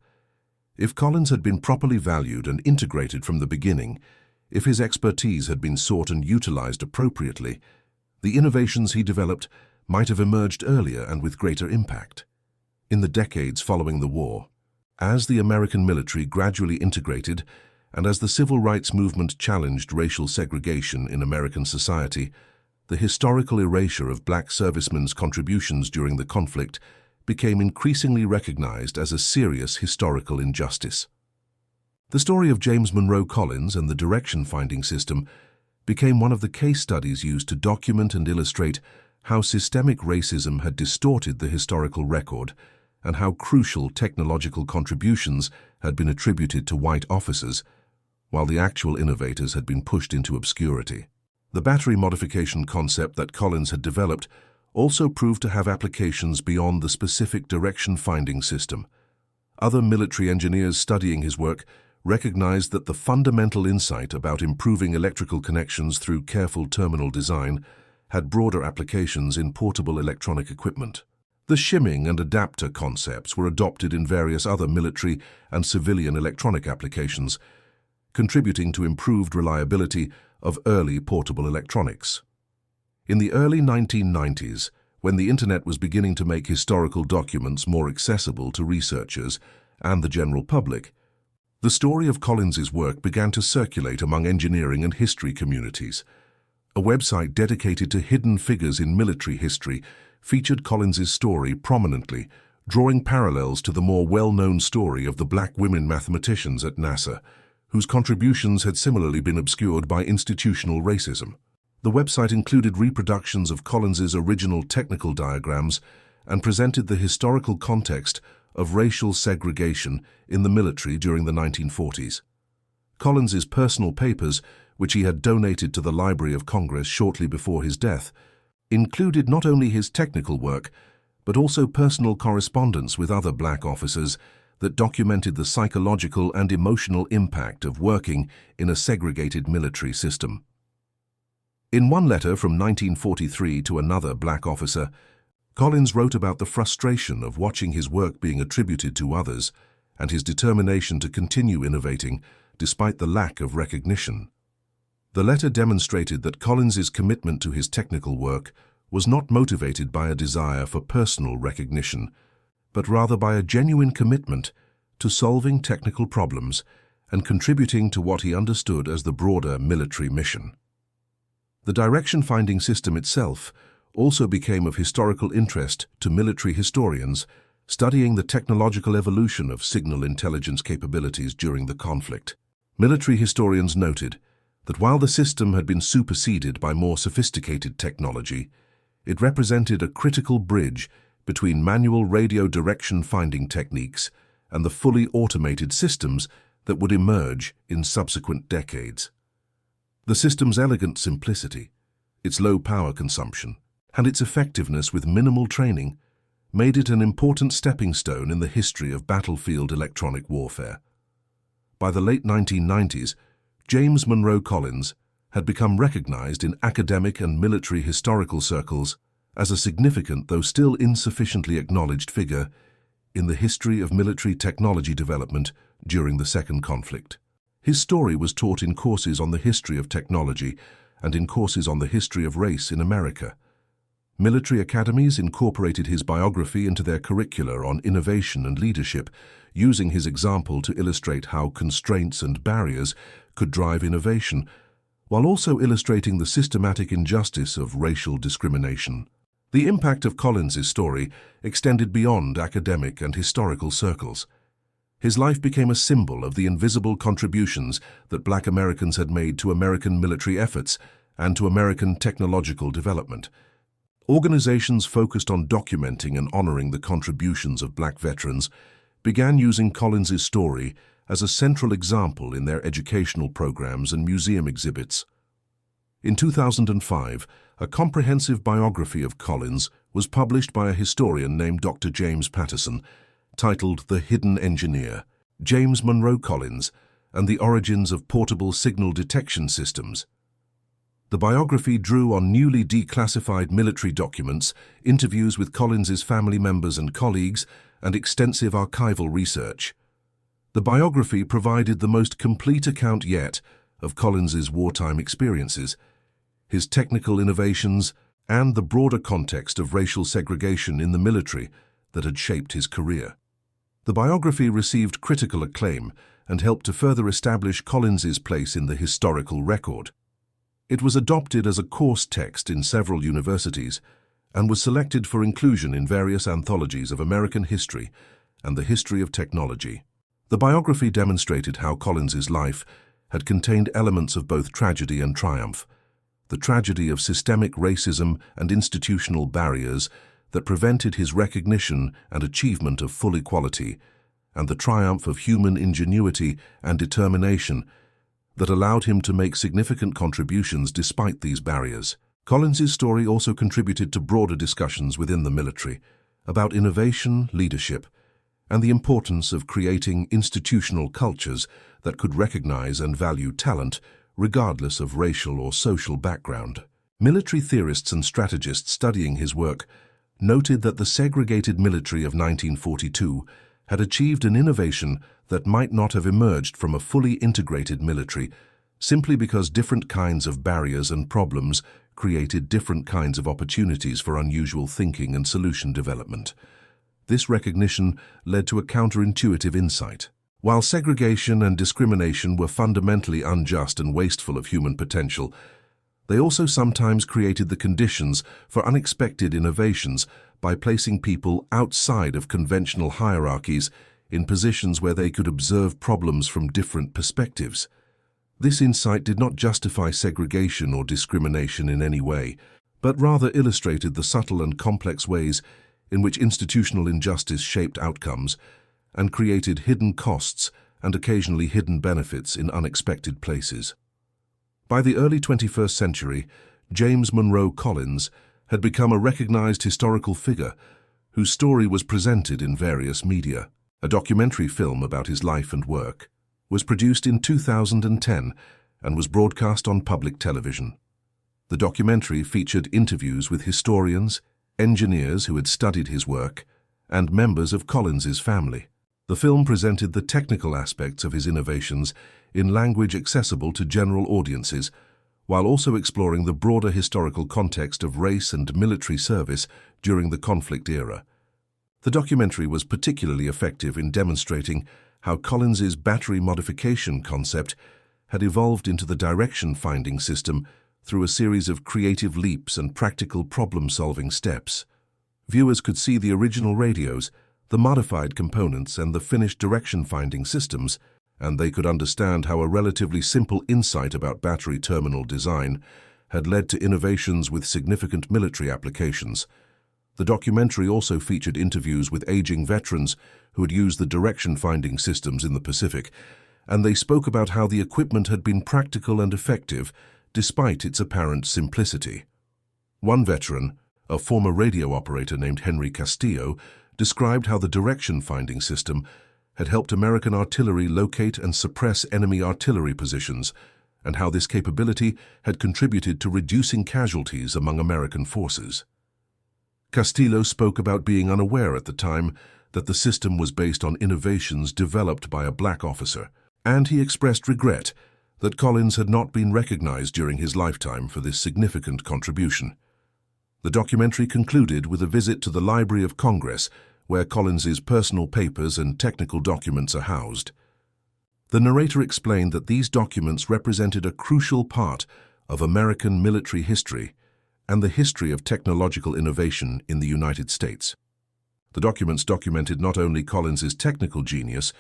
If Collins had been properly valued and integrated from the beginning, if his expertise had been sought and utilized appropriately, the innovations he developed might have emerged earlier and with greater impact. In the decades following the war, as the American military gradually integrated and as the civil rights movement challenged racial segregation in American society, the historical erasure of black servicemen's contributions during the conflict became increasingly recognized as a serious historical injustice. The story of James Monroe Collins and the direction-finding system became one of the case studies used to document and illustrate how systemic racism had distorted the historical record and how crucial technological contributions had been attributed to white officers, while the actual innovators had been pushed into obscurity. The battery modification concept that Collins had developed also proved to have applications beyond the specific direction-finding system. Other military engineers studying his work recognized that the fundamental insight about improving electrical connections through careful terminal design had broader applications in portable electronic equipment. The shimming and adapter concepts were adopted in various other military and civilian electronic applications, contributing to improved reliability of early portable electronics. In the early 1990s, when the Internet was beginning to make historical documents more accessible to researchers and the general public, the story of Collins's work began to circulate among engineering and history communities. A website dedicated to hidden figures in military history featured Collins's story prominently, drawing parallels to the more well-known story of the black women mathematicians at NASA, whose contributions had similarly been obscured by institutional racism. The website included reproductions of Collins's original technical diagrams and presented the historical context of racial segregation in the military during the 1940s. Collins's personal papers, which he had donated to the Library of Congress shortly before his death, included not only his technical work, but also personal correspondence with other black officers that documented the psychological and emotional impact of working in a segregated military system. In one letter from 1943 to another black officer, Collins wrote about the frustration of watching his work being attributed to others and his determination to continue innovating despite the lack of recognition. The letter demonstrated that Collins's commitment to his technical work was not motivated by a desire for personal recognition, but rather by a genuine commitment to solving technical problems and contributing to what he understood as the broader military mission. The direction-finding system itself also became of historical interest to military historians studying the technological evolution of signal intelligence capabilities during the conflict. Military historians noted that while the system had been superseded by more sophisticated technology, it represented a critical bridge between manual radio direction-finding techniques and the fully automated systems that would emerge in subsequent decades. The system's elegant simplicity, its low power consumption, and its effectiveness with minimal training made it an important stepping stone in the history of battlefield electronic warfare. By the late 1990s, James Monroe Collins had become recognized in academic and military historical circles as a significant, though still insufficiently acknowledged figure in the history of military technology development during the Second Conflict. His story was taught in courses on the history of technology and in courses on the history of race in America. Military academies incorporated his biography into their curricula on innovation and leadership, using his example to illustrate how constraints and barriers could drive innovation, while also illustrating the systematic injustice of racial discrimination. The impact of Collins's story extended beyond academic and historical circles. His life became a symbol of the invisible contributions that Black Americans had made to American military efforts and to American technological development. Organizations focused on documenting and honoring the contributions of Black veterans began using Collins's story as a central example in their educational programs and museum exhibits. In 2005, a comprehensive biography of Collins was published by a historian named Dr. James Patterson, titled The Hidden Engineer, James Monroe Collins, and the Origins of Portable Signal Detection Systems. The biography drew on newly declassified military documents, interviews with Collins's family members and colleagues, and extensive archival research. The biography provided the most complete account yet of Collins's wartime experiences, his technical innovations, and the broader context of racial segregation in the military that had shaped his career. The biography received critical acclaim and helped to further establish Collins's place in the historical record. It was adopted as a course text in several universities and was selected for inclusion in various anthologies of American history and the history of technology. The biography demonstrated how Collins's life had contained elements of both tragedy and triumph. The tragedy of systemic racism and institutional barriers that prevented his recognition and achievement of full equality, and the triumph of human ingenuity and determination that allowed him to make significant contributions despite these barriers. Collins's story also contributed to broader discussions within the military about innovation, leadership, and the importance of creating institutional cultures that could recognize and value talent regardless of racial or social background. Military theorists and strategists studying his work noted that the segregated military of 1942 had achieved an innovation that might not have emerged from a fully integrated military simply because different kinds of barriers and problems created different kinds of opportunities for unusual thinking and solution development. This recognition led to a counterintuitive insight. While segregation and discrimination were fundamentally unjust and wasteful of human potential, they also sometimes created the conditions for unexpected innovations by placing people outside of conventional hierarchies in positions where they could observe problems from different perspectives. This insight did not justify segregation or discrimination in any way, but rather illustrated the subtle and complex ways in which institutional injustice shaped outcomes and created hidden costs and occasionally hidden benefits in unexpected places. By the early 21st century, James Monroe Collins had become a recognized historical figure whose story was presented in various media. A documentary film about his life and work was produced in 2010 and was broadcast on public television. The documentary featured interviews with historians, engineers who had studied his work, and members of Collins's family. The film presented the technical aspects of his innovations in language accessible to general audiences, while also exploring the broader historical context of race and military service during the conflict era. The documentary was particularly effective in demonstrating how Collins's battery modification concept had evolved into the direction-finding system through a series of creative leaps and practical problem-solving steps. Viewers could see the original radios, the modified components, and the finished direction-finding systems, and they could understand how a relatively simple insight about battery terminal design had led to innovations with significant military applications. The documentary also featured interviews with aging veterans who had used the direction-finding systems in the Pacific, and they spoke about how the equipment had been practical and effective despite its apparent simplicity. One veteran, a former radio operator named Henry Castillo, described how the direction-finding system had helped American artillery locate and suppress enemy artillery positions, and how this capability had contributed to reducing casualties among American forces. Castillo spoke about being unaware at the time that the system was based on innovations developed by a black officer, and he expressed regret that Collins had not been recognized during his lifetime for this significant contribution. The documentary concluded with a visit to the Library of Congress, where Collins's personal papers and technical documents are housed. The narrator explained that these documents represented a crucial part of American military history and the history of technological innovation in the United States. The documents documented not only Collins's technical genius,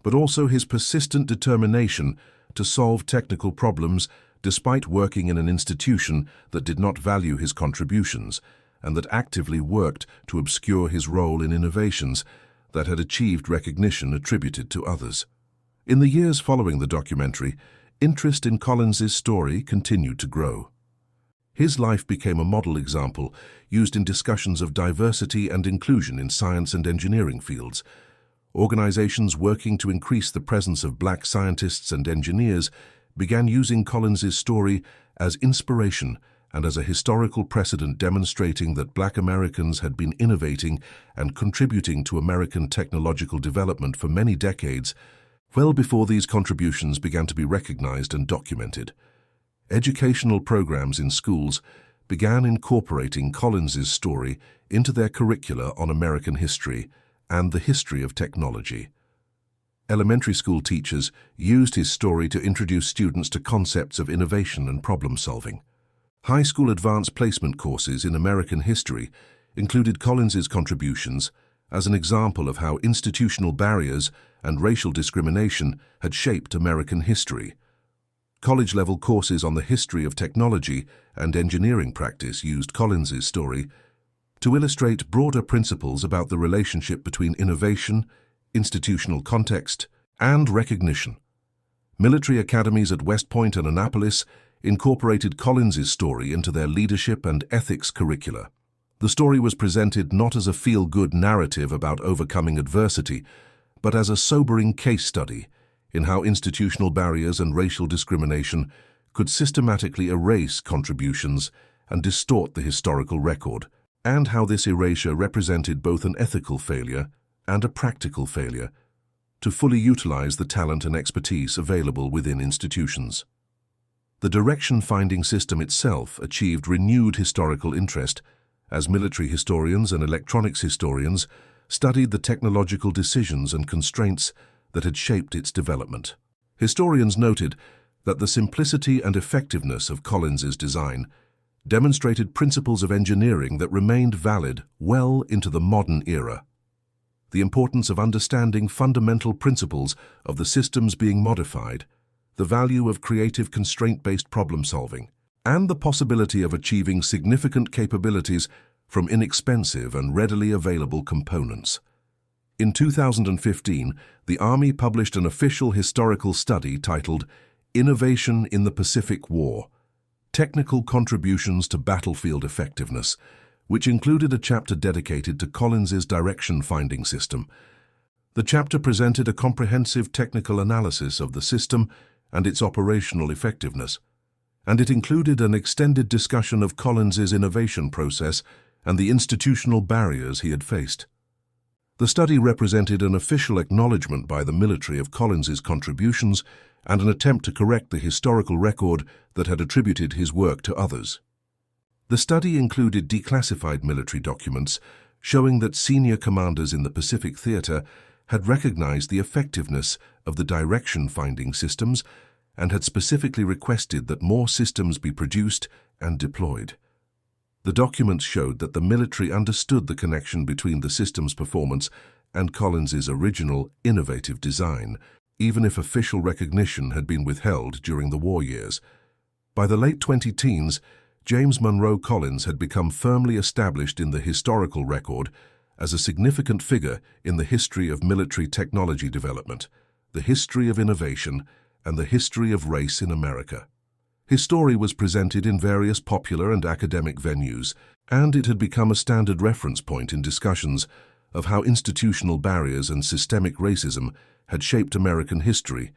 but also his persistent determination to solve technical problems despite working in an institution that did not value his contributions and that actively worked to obscure his role in innovations that had achieved recognition attributed to others. In the years following the documentary, interest in Collins's story continued to grow. His life became a model example used in discussions of diversity and inclusion in science and engineering fields. Organizations working to increase the presence of black scientists and engineers began using Collins's story as inspiration and as a historical precedent demonstrating that black Americans had been innovating and contributing to American technological development for many decades, well before these contributions began to be recognized and documented. Educational programs in schools began incorporating Collins's story into their curricula on American history and the history of technology. Elementary school teachers used his story to introduce students to concepts of innovation and problem-solving. High school advanced placement courses in American history included Collins's contributions as an example of how institutional barriers and racial discrimination had shaped American history. College-level courses on the history of technology and engineering practice used Collins's story to illustrate broader principles about the relationship between innovation, institutional context, and recognition. Military academies at West Point and Annapolis incorporated Collins's story into their leadership and ethics curricula. The story was presented not as a feel-good narrative about overcoming adversity, but as a sobering case study in how institutional barriers and racial discrimination could systematically erase contributions and distort the historical record, and how this erasure represented both an ethical failure and a practical failure to fully utilize the talent and expertise available within institutions. The direction-finding system itself achieved renewed historical interest as military historians and electronics historians studied the technological decisions and constraints that had shaped its development. Historians noted that the simplicity and effectiveness of Collins's design demonstrated principles of engineering that remained valid well into the modern era. The importance of understanding fundamental principles of the systems being modified, the value of creative constraint-based problem-solving, and the possibility of achieving significant capabilities from inexpensive and readily available components. In 2015, the Army published an official historical study titled Innovation in the Pacific War: Technical Contributions to Battlefield Effectiveness, which included a chapter dedicated to Collins's direction-finding system. The chapter presented a comprehensive technical analysis of the system and its operational effectiveness, and it included an extended discussion of Collins's innovation process and the institutional barriers he had faced. The study represented an official acknowledgement by the military of Collins's contributions and an attempt to correct the historical record that had attributed his work to others. The study included declassified military documents showing that senior commanders in the Pacific Theater had recognized the effectiveness of the direction-finding systems and had specifically requested that more systems be produced and deployed. The documents showed that the military understood the connection between the system's performance and Collins's original, innovative design, even if official recognition had been withheld during the war years. By the late 20-teens, James Monroe Collins had become firmly established in the historical record as a significant figure in the history of military technology development, the history of innovation, and the history of race in America. His story was presented in various popular and academic venues, and it had become a standard reference point in discussions of how institutional barriers and systemic racism had shaped American history,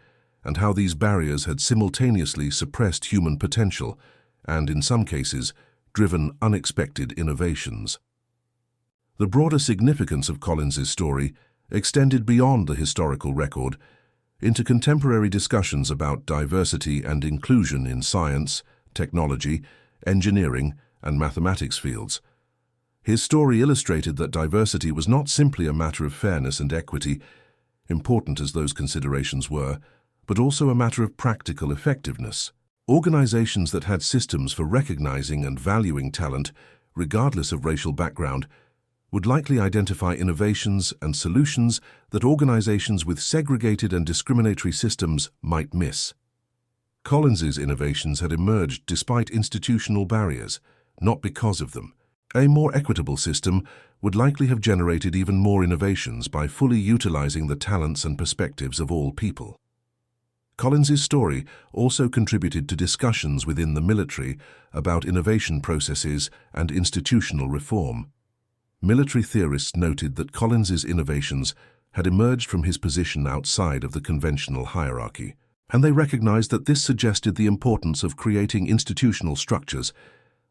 and how these barriers had simultaneously suppressed human potential and, in some cases, driven unexpected innovations. The broader significance of Collins's story extended beyond the historical record into contemporary discussions about diversity and inclusion in science, technology, engineering, and mathematics fields. His story illustrated that diversity was not simply a matter of fairness and equity, important as those considerations were, but also a matter of practical effectiveness. Organizations that had systems for recognizing and valuing talent, regardless of racial background, would likely identify innovations and solutions that organizations with segregated and discriminatory systems might miss. Collins's innovations had emerged despite institutional barriers, not because of them. A more equitable system would likely have generated even more innovations by fully utilizing the talents and perspectives of all people. Collins's story also contributed to discussions within the military about innovation processes and institutional reform. Military theorists noted that Collins's innovations had emerged from his position outside of the conventional hierarchy, and they recognized that this suggested the importance of creating institutional structures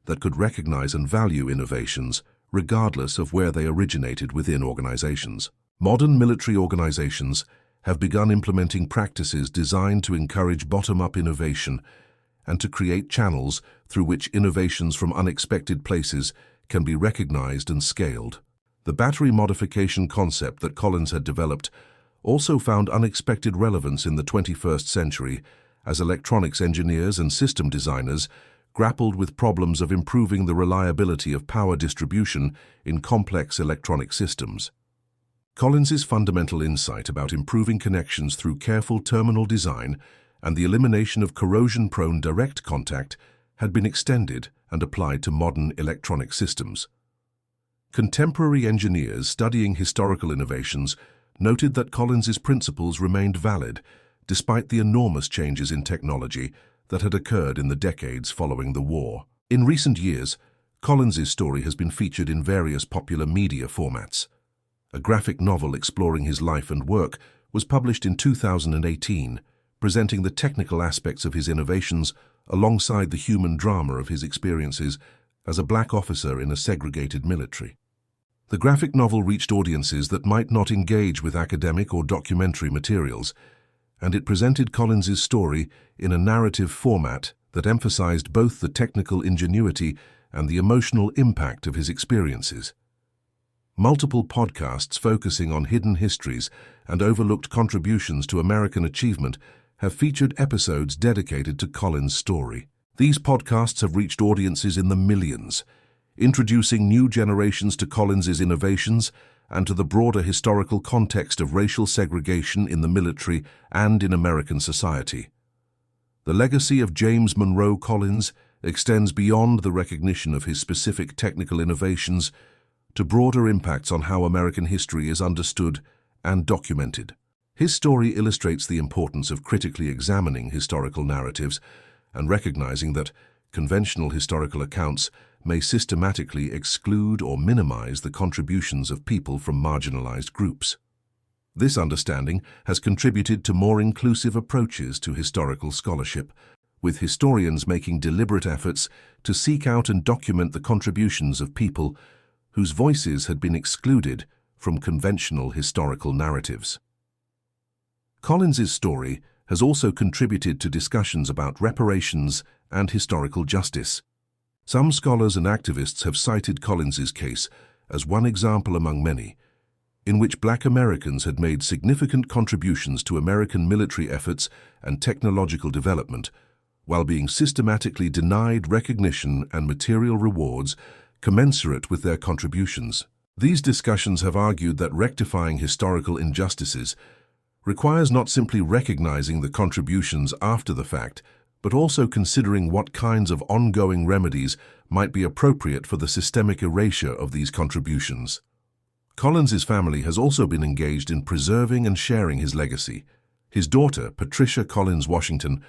that could recognize and value innovations regardless of where they originated within organizations. Modern military organizations have begun implementing practices designed to encourage bottom-up innovation and to create channels through which innovations from unexpected places can be recognized and scaled. The battery modification concept that Collins had developed also found unexpected relevance in the 21st century as electronics engineers and system designers grappled with problems of improving the reliability of power distribution in complex electronic systems. Collins's fundamental insight about improving connections through careful terminal design and the elimination of corrosion-prone direct contact had been extended and applied to modern electronic systems. Contemporary engineers studying historical innovations noted that Collins's principles remained valid despite the enormous changes in technology that had occurred in the decades following the war. In recent years, Collins's story has been featured in various popular media formats. A graphic novel exploring his life and work was published in 2018, presenting the technical aspects of his innovations alongside the human drama of his experiences as a black officer in a segregated military. The graphic novel reached audiences that might not engage with academic or documentary materials, and it presented Collins's story in a narrative format that emphasized both the technical ingenuity and the emotional impact of his experiences. Multiple podcasts focusing on hidden histories and overlooked contributions to American achievement have featured episodes dedicated to Collins' story. These podcasts have reached audiences in the millions, introducing new generations to Collins's innovations and to the broader historical context of racial segregation in the military and in American society. The legacy of James Monroe Collins extends beyond the recognition of his specific technical innovations to broader impacts on how American history is understood and documented. His story illustrates the importance of critically examining historical narratives and recognizing that conventional historical accounts may systematically exclude or minimize the contributions of people from marginalized groups. This understanding has contributed to more inclusive approaches to historical scholarship, with historians making deliberate efforts to seek out and document the contributions of people whose voices had been excluded from conventional historical narratives. Collins's story has also contributed to discussions about reparations and historical justice. Some scholars and activists have cited Collins's case as one example among many, in which Black Americans had made significant contributions to American military efforts and technological development, while being systematically denied recognition and material rewards commensurate with their contributions. These discussions have argued that rectifying historical injustices requires not simply recognizing the contributions after the fact, but also considering what kinds of ongoing remedies might be appropriate for the systemic erasure of these contributions. Collins's family has also been engaged in preserving and sharing his legacy. His daughter, Patricia Collins Washington,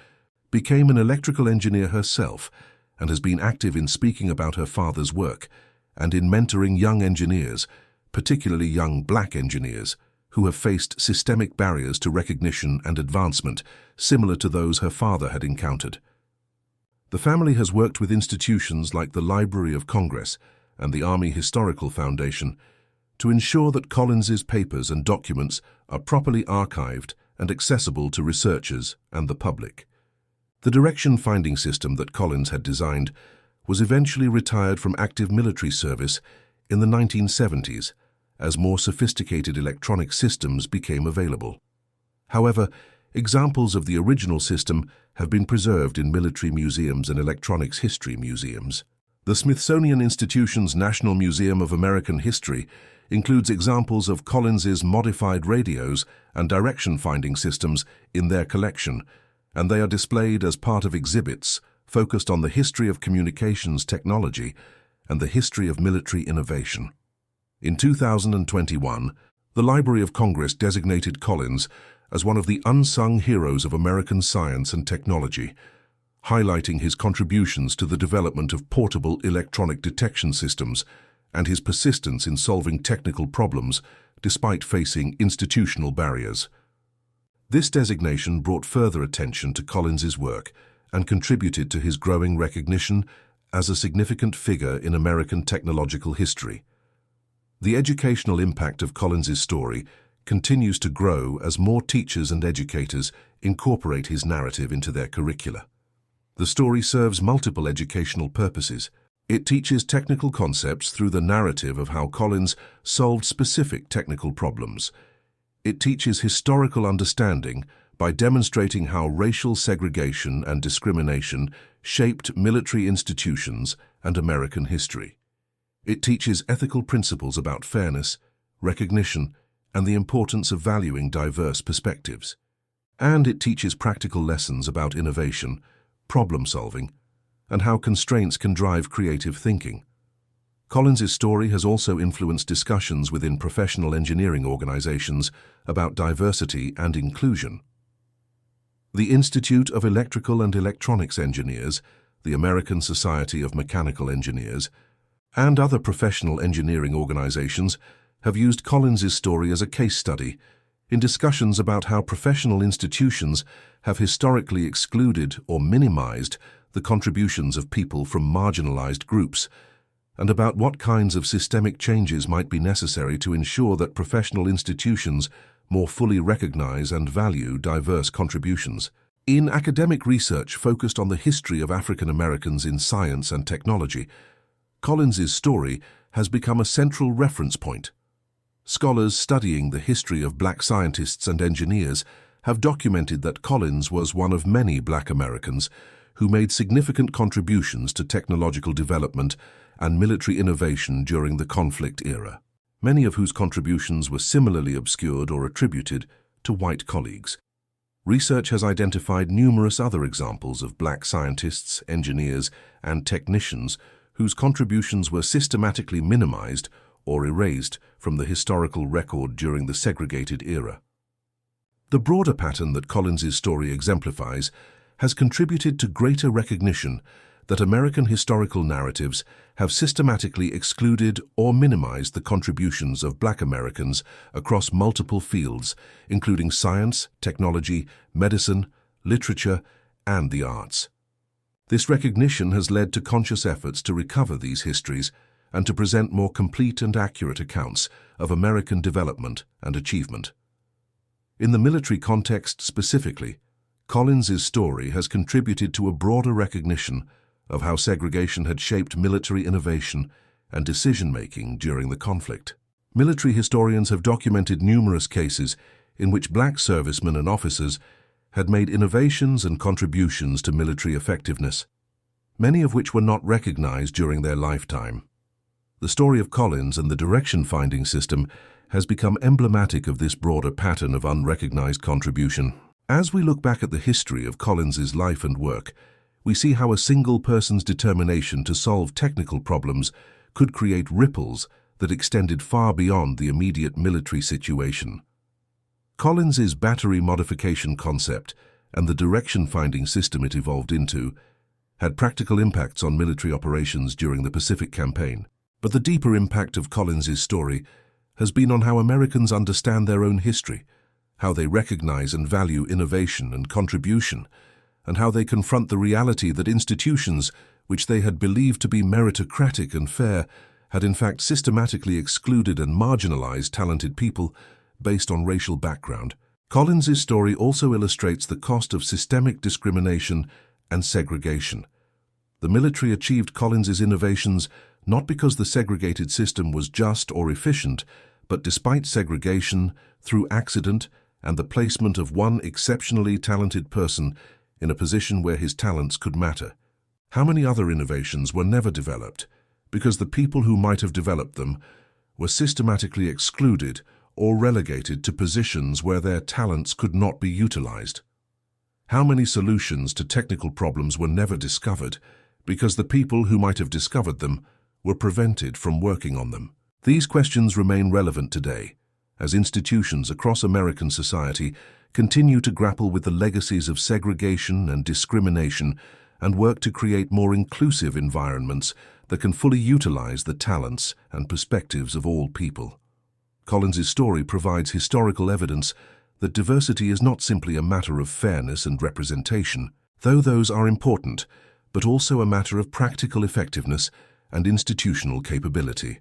became an electrical engineer herself and has been active in speaking about her father's work and in mentoring young engineers, particularly young Black engineers, who have faced systemic barriers to recognition and advancement similar to those her father had encountered. The family has worked with institutions like the Library of Congress and the Army Historical Foundation to ensure that Collins's papers and documents are properly archived and accessible to researchers and the public. The direction finding system that Collins had designed was eventually retired from active military service in the 1970s as more sophisticated electronic systems became available. However, examples of the original system have been preserved in military museums and electronics history museums. The Smithsonian Institution's National Museum of American History includes examples of Collins's modified radios and direction-finding systems in their collection, and they are displayed as part of exhibits focused on the history of communications technology and the history of military innovation. In 2021, the Library of Congress designated Collins as one of the unsung heroes of American science and technology, highlighting his contributions to the development of portable electronic detection systems and his persistence in solving technical problems despite facing institutional barriers. This designation brought further attention to Collins's work and contributed to his growing recognition as a significant figure in American technological history. The educational impact of Collins's story continues to grow as more teachers and educators incorporate his narrative into their curricula. The story serves multiple educational purposes. It teaches technical concepts through the narrative of how Collins solved specific technical problems. It teaches historical understanding by demonstrating how racial segregation and discrimination shaped military institutions and American history. It teaches ethical principles about fairness, recognition, and the importance of valuing diverse perspectives. And it teaches practical lessons about innovation, problem-solving, and how constraints can drive creative thinking. Collins's story has also influenced discussions within professional engineering organizations about diversity and inclusion. The Institute of Electrical and Electronics Engineers, the American Society of Mechanical Engineers, and other professional engineering organizations have used Collins's story as a case study in discussions about how professional institutions have historically excluded or minimized the contributions of people from marginalized groups, and about what kinds of systemic changes might be necessary to ensure that professional institutions more fully recognize and value diverse contributions. In academic research focused on the history of African Americans in science and technology, Collins's story has become a central reference point. Scholars studying the history of black scientists and engineers have documented that Collins was one of many black Americans who made significant contributions to technological development and military innovation during the conflict era, many of whose contributions were similarly obscured or attributed to white colleagues. Research has identified numerous other examples of black scientists, engineers, and technicians whose contributions were systematically minimized or erased from the historical record during the segregated era. The broader pattern that Collins's story exemplifies has contributed to greater recognition that American historical narratives have systematically excluded or minimized the contributions of black Americans across multiple fields, including science, technology, medicine, literature, and the arts. This recognition has led to conscious efforts to recover these histories and to present more complete and accurate accounts of American development and achievement. In the military context specifically, Collins's story has contributed to a broader recognition of how segregation had shaped military innovation and decision-making during the conflict. Military historians have documented numerous cases in which black servicemen and officers had made innovations and contributions to military effectiveness, many of which were not recognized during their lifetime. The story of Collins and the direction-finding system has become emblematic of this broader pattern of unrecognized contribution. As we look back at the history of Collins's life and work, we see how a single person's determination to solve technical problems could create ripples that extended far beyond the immediate military situation. Collins's battery modification concept and the direction-finding system it evolved into had practical impacts on military operations during the Pacific Campaign. But the deeper impact of Collins's story has been on how Americans understand their own history, how they recognize and value innovation and contribution, and how they confront the reality that institutions, which they had believed to be meritocratic and fair, had in fact systematically excluded and marginalized talented people based on racial background. Collins's story also illustrates the cost of systemic discrimination and segregation. The military achieved Collins's innovations not because the segregated system was just or efficient, but despite segregation, through accident, and the placement of one exceptionally talented person in a position where his talents could matter. How many other innovations were never developed because the people who might have developed them were systematically excluded or relegated to positions where their talents could not be utilized? How many solutions to technical problems were never discovered because the people who might have discovered them were prevented from working on them? These questions remain relevant today, as institutions across American society continue to grapple with the legacies of segregation and discrimination and work to create more inclusive environments that can fully utilize the talents and perspectives of all people. Collins's story provides historical evidence that diversity is not simply a matter of fairness and representation, though those are important, but also a matter of practical effectiveness and institutional capability.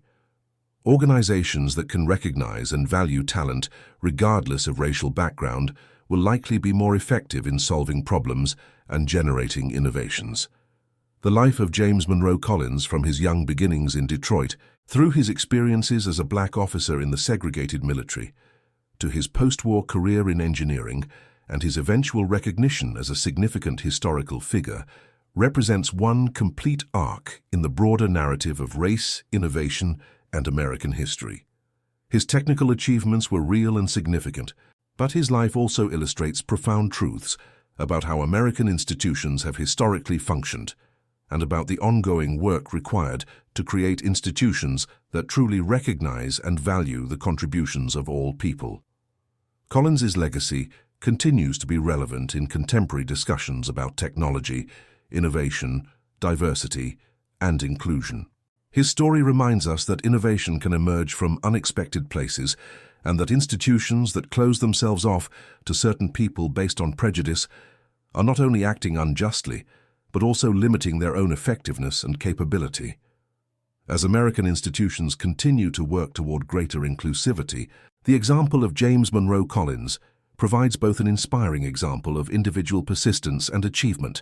Organizations that can recognize and value talent, regardless of racial background, will likely be more effective in solving problems and generating innovations. The life of James Monroe Collins, from his young beginnings in Detroit, through his experiences as a black officer in the segregated military, to his post-war career in engineering and his eventual recognition as a significant historical figure, represents one complete arc in the broader narrative of race, innovation, and American history. His technical achievements were real and significant, but his life also illustrates profound truths about how American institutions have historically functioned and about the ongoing work required to create institutions that truly recognize and value the contributions of all people. Collins's legacy continues to be relevant in contemporary discussions about technology, innovation, diversity, and inclusion. His story reminds us that innovation can emerge from unexpected places and that institutions that close themselves off to certain people based on prejudice are not only acting unjustly, but also limiting their own effectiveness and capability. As American institutions continue to work toward greater inclusivity, the example of James Monroe Collins provides both an inspiring example of individual persistence and achievement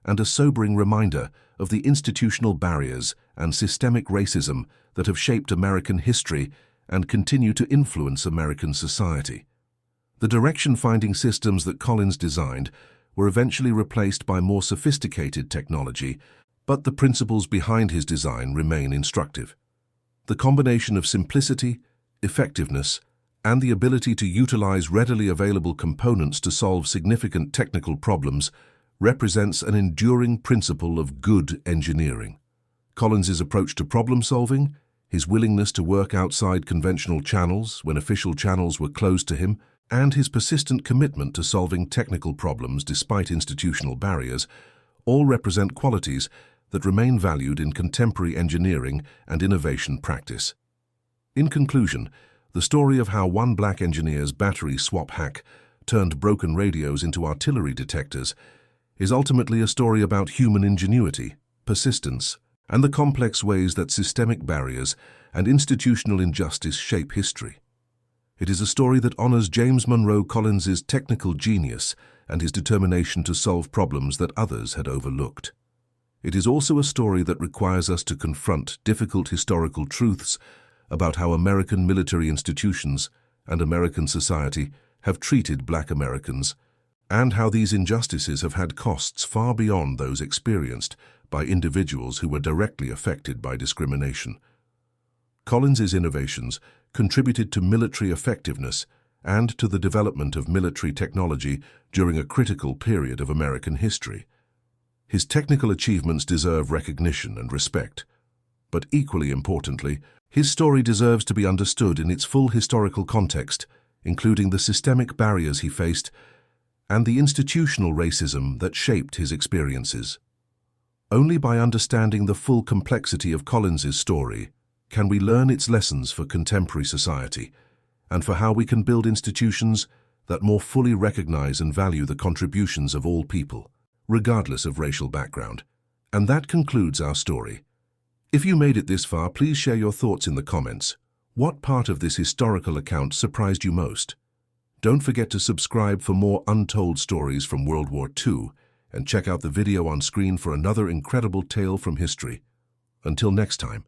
and a sobering reminder of the institutional barriers and systemic racism that have shaped American history and continue to influence American society. The direction-finding systems that Collins designed were eventually replaced by more sophisticated technology, but the principles behind his design remain instructive. The combination of simplicity, effectiveness, and the ability to utilize readily available components to solve significant technical problems represents an enduring principle of good engineering. Collins's approach to problem-solving, his willingness to work outside conventional channels when official channels were closed to him, and his persistent commitment to solving technical problems despite institutional barriers, all represent qualities that remain valued in contemporary engineering and innovation practice. In conclusion, the story of how one black engineer's battery swap hack turned broken radios into artillery detectors is ultimately a story about human ingenuity, persistence, and the complex ways that systemic barriers and institutional injustice shape history. It is a story that honors James Monroe Collins's technical genius and his determination to solve problems that others had overlooked. It is also a story that requires us to confront difficult historical truths about how American military institutions and American society have treated black Americans, and how these injustices have had costs far beyond those experienced by individuals who were directly affected by discrimination. Collins's innovations contributed to military effectiveness and to the development of military technology during a critical period of American history. His technical achievements deserve recognition and respect, but equally importantly, his story deserves to be understood in its full historical context, including the systemic barriers he faced and the institutional racism that shaped his experiences. Only by understanding the full complexity of Collins's story can we learn its lessons for contemporary society and for how we can build institutions that more fully recognize and value the contributions of all people, regardless of racial background. And that concludes our story. If you made it this far, please share your thoughts in the comments. What part of this historical account surprised you most? Don't forget to subscribe for more untold stories from World War II and check out the video on screen for another incredible tale from history. Until next time.